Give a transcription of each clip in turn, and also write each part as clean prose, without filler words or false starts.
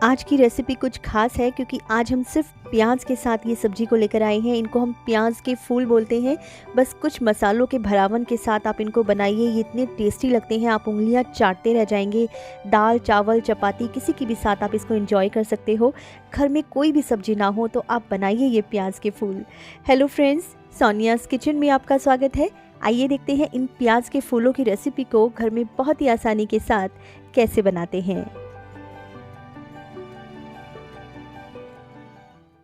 आज की रेसिपी कुछ खास है क्योंकि आज हम सिर्फ प्याज के साथ ये सब्जी को लेकर आए हैं। इनको हम प्याज के फूल बोलते हैं। बस कुछ मसालों के भरावन के साथ आप इनको बनाइए, ये इतने टेस्टी लगते हैं, आप उंगलियां चाटते रह जाएंगे। दाल, चावल, चपाती किसी की भी साथ आप इसको एंजॉय कर सकते हो। घर में कोई भी सब्जी ना हो तो आप बनाइए ये प्याज के फूल। हेलो फ्रेंड्स, सोनियाज़ किचन में आपका स्वागत है। आइए देखते हैं इन प्याज के फूलों की रेसिपी को घर में बहुत ही आसानी के साथ कैसे बनाते हैं।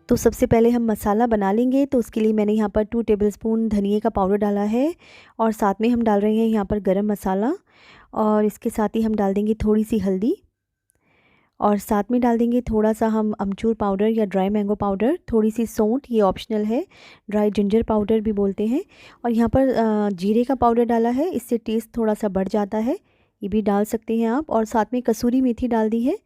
तो सबसे पहले हम मसाला बना लेंगे। तो उसके लिए मैंने यहाँ पर 2 टेबलस्पून धनिए का पाउडर डाला है और साथ में हम डाल रहे हैं यहाँ पर गरम मसाला, और इसके साथ ही हम डाल देंगे थोड़ी सी हल्दी, और साथ में डाल देंगे थोड़ा सा हम अमचूर पाउडर या ड्राई मैंगो पाउडर, थोड़ी सी सौंठ, ये ऑप्शनल है, ड्राई जिंजर पाउडर भी बोलते हैं। और यहाँ पर जीरे का पाउडर डाला है, इससे टेस्ट थोड़ा सा बढ़ जाता है, ये भी डाल सकते हैं आप। और साथ में कसूरी मेथी डाल दी है,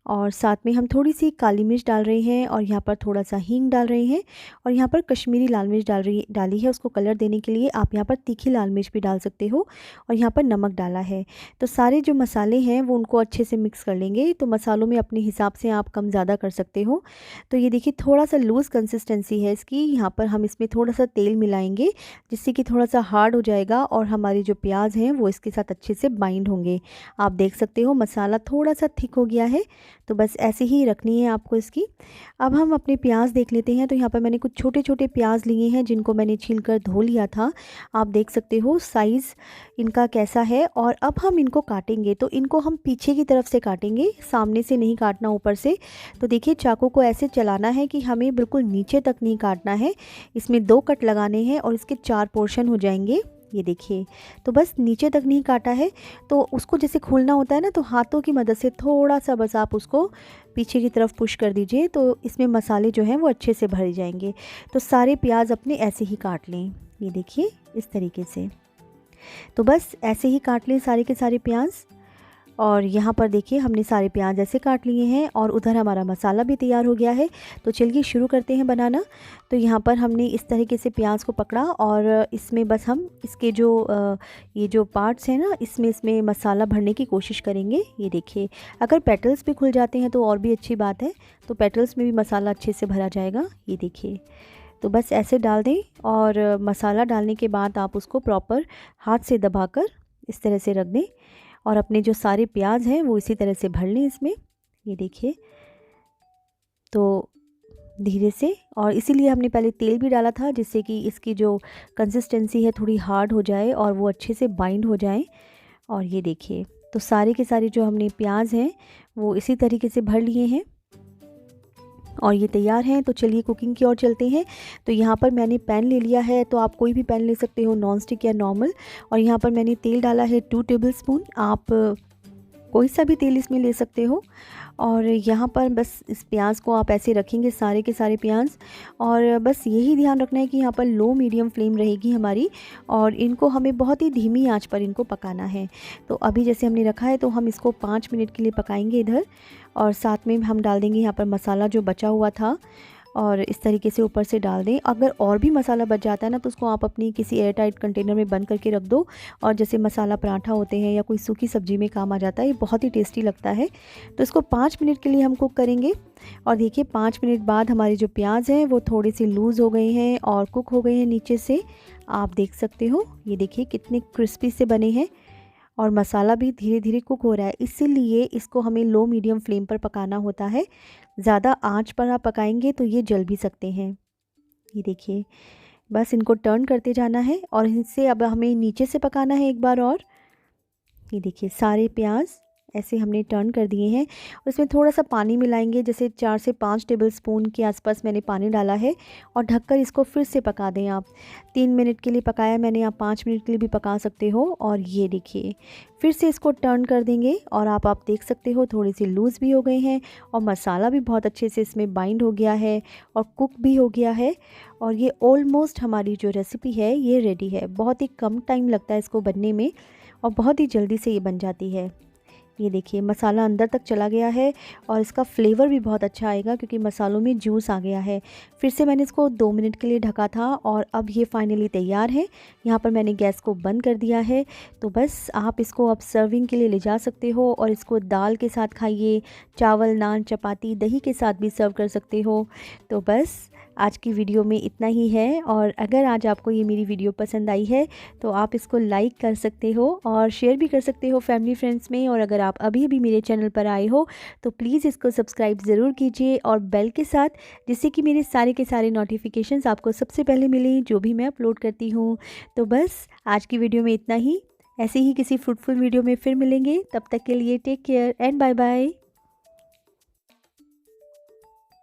और साथ में हम थोड़ी सी काली मिर्च डाल रहे हैं, और यहाँ पर थोड़ा सा हींग डाल रहे हैं, और यहाँ पर कश्मीरी लाल मिर्च डाली है उसको कलर देने के लिए। आप यहाँ पर तीखी लाल मिर्च भी डाल सकते हो, और यहाँ पर नमक डाला है। तो सारे जो मसाले हैं वो उनको अच्छे से मिक्स कर लेंगे। तो मसालों में अपने हिसाब से आप कम ज़्यादा कर सकते हो। तो ये देखिए थोड़ा सा लूज़ कंसिस्टेंसी है इसकी। यहाँ पर हम इसमें थोड़ा सा तेल मिलाएंगे जिससे कि थोड़ा सा हार्ड हो जाएगा, और हमारे जो प्याज हैं वो इसके साथ अच्छे से बाइंड होंगे। आप देख सकते हो मसाला थोड़ा सा थिक हो गया है, तो बस ऐसे ही रखनी है आपको इसकी। अब हम अपने प्याज देख लेते हैं। तो यहाँ पर मैंने कुछ छोटे छोटे प्याज लिए हैं जिनको मैंने छीलकर धो लिया था। आप देख सकते हो साइज़ इनका कैसा है। और अब हम इनको काटेंगे, तो इनको हम पीछे की तरफ से काटेंगे, सामने से नहीं काटना, ऊपर से। तो देखिए चाकू को ऐसे चलाना है कि हमें बिल्कुल नीचे तक नहीं काटना है। इसमें 2 कट लगाने हैं और इसके 4 पोर्शन हो जाएंगे। ये देखिए, तो बस नीचे तक नहीं काटा है। तो उसको जैसे खोलना होता है ना, तो हाथों की मदद से थोड़ा सा बस आप उसको पीछे की तरफ पुश कर दीजिए, तो इसमें मसाले जो हैं वो अच्छे से भर जाएंगे। तो सारे प्याज अपने ऐसे ही काट लें, ये देखिए इस तरीके से। तो बस ऐसे ही काट लें सारे के सारे प्याज। और यहाँ पर देखिए हमने सारे प्याज ऐसे काट लिए हैं, और उधर हमारा मसाला भी तैयार हो गया है। तो चलिए शुरू करते हैं बनाना। तो यहाँ पर हमने इस तरीके से प्याज को पकड़ा, और इसमें बस हम इसके जो ये जो पार्ट्स हैं ना, इसमें मसाला भरने की कोशिश करेंगे। ये देखिए, अगर पेटल्स भी खुल जाते हैं तो और भी अच्छी बात है, तो पेटल्स में भी मसाला अच्छे से भरा जाएगा। ये देखिए, तो बस ऐसे डाल दें, और मसाला डालने के बाद आप उसको प्रॉपर हाथ से दबाकर इस तरह से रख दें, और अपने जो सारे प्याज हैं वो इसी तरह से भर लें इसमें। ये देखिए, तो धीरे से, और इसीलिए हमने पहले तेल भी डाला था जिससे कि इसकी जो कंसिस्टेंसी है थोड़ी हार्ड हो जाए और वो अच्छे से बाइंड हो जाए। और ये देखिए, तो सारे के सारे जो हमने प्याज हैं वो इसी तरीके से भर लिए हैं, और ये तैयार हैं। तो चलिए कुकिंग की ओर चलते हैं। तो यहाँ पर मैंने पैन ले लिया है, तो आप कोई भी पैन ले सकते हो, नॉन स्टिक या नॉर्मल। और यहाँ पर मैंने तेल डाला है 2 टेबलस्पून, आप कोई सा भी तेल इसमें ले सकते हो। और यहाँ पर बस इस प्याज को आप ऐसे रखेंगे, सारे के सारे प्याज, और बस यही ध्यान रखना है कि यहाँ पर लो मीडियम फ्लेम रहेगी हमारी, और इनको हमें बहुत ही धीमी आंच पर इनको पकाना है। तो अभी जैसे हमने रखा है, तो हम इसको 5 मिनट के लिए पकाएंगे इधर। और साथ में हम डाल देंगे यहाँ पर मसाला जो बचा हुआ था, और इस तरीके से ऊपर से डाल दें। अगर और भी मसाला बच जाता है ना, तो उसको आप अपनी किसी एयर टाइट कंटेनर में बंद करके रख दो, और जैसे मसाला पराठा होते हैं या कोई सूखी सब्जी में काम आ जाता है, ये बहुत ही टेस्टी लगता है। तो इसको 5 मिनट के लिए हम कुक करेंगे। और देखिए 5 मिनट बाद हमारे जो प्याज हैं वो थोड़े से लूज़ हो गए हैं और कुक हो गए हैं नीचे से, आप देख सकते हो। ये देखिए कितने क्रिस्पी से बने हैं, और मसाला भी धीरे धीरे कुक हो रहा है, इसीलिए इसको हमें लो मीडियम फ्लेम पर पकाना होता है। ज़्यादा आंच पर आप पकाएंगे तो ये जल भी सकते हैं। ये देखिए, बस इनको टर्न करते जाना है, और इनसे अब हमें नीचे से पकाना है एक बार और। ये देखिए सारे प्याज ऐसे हमने टर्न कर दिए हैं, और इसमें थोड़ा सा पानी मिलाएंगे, जैसे 4 से 5 टेबलस्पून के आसपास मैंने पानी डाला है, और ढककर इसको फिर से पका दें आप। 3 मिनट के लिए पकाया मैंने, आप 5 मिनट के लिए भी पका सकते हो। और ये देखिए फिर से इसको टर्न कर देंगे, और आप देख सकते हो थोड़े से लूज़ भी हो गए हैं, और मसाला भी बहुत अच्छे से इसमें बाइंड हो गया है और कुक भी हो गया है। और ये ऑलमोस्ट हमारी जो रेसिपी है ये रेडी है। बहुत ही कम टाइम लगता है इसको बनने में, और बहुत ही जल्दी से ये बन जाती है। ये देखिए मसाला अंदर तक चला गया है और इसका फ्लेवर भी बहुत अच्छा आएगा क्योंकि मसालों में जूस आ गया है। फिर से मैंने इसको 2 मिनट के लिए ढका था और अब ये फाइनली तैयार है। यहाँ पर मैंने गैस को बंद कर दिया है। तो बस आप इसको अब सर्विंग के लिए ले जा सकते हो और इसको दाल के साथ खाइए, चावल, नान, चपाती, दही के साथ भी सर्व कर सकते हो। तो बस आज की वीडियो में इतना ही है और अगर आज आपको ये मेरी वीडियो पसंद आई है तो आप इसको लाइक कर सकते हो और शेयर भी कर सकते हो फैमिली फ्रेंड्स में। और अगर आप अभी अभी मेरे चैनल पर आए हो तो प्लीज़ इसको सब्सक्राइब ज़रूर कीजिए और बेल के साथ, जिससे कि मेरे सारे के सारे नोटिफिकेशंस आपको सबसे पहले मिलें जो भी मैं अपलोड करती हूँ। तो बस आज की वीडियो में इतना ही। ऐसे ही किसी फ्रूटफुल वीडियो में फिर मिलेंगे। तब तक के लिए take care and bye bye.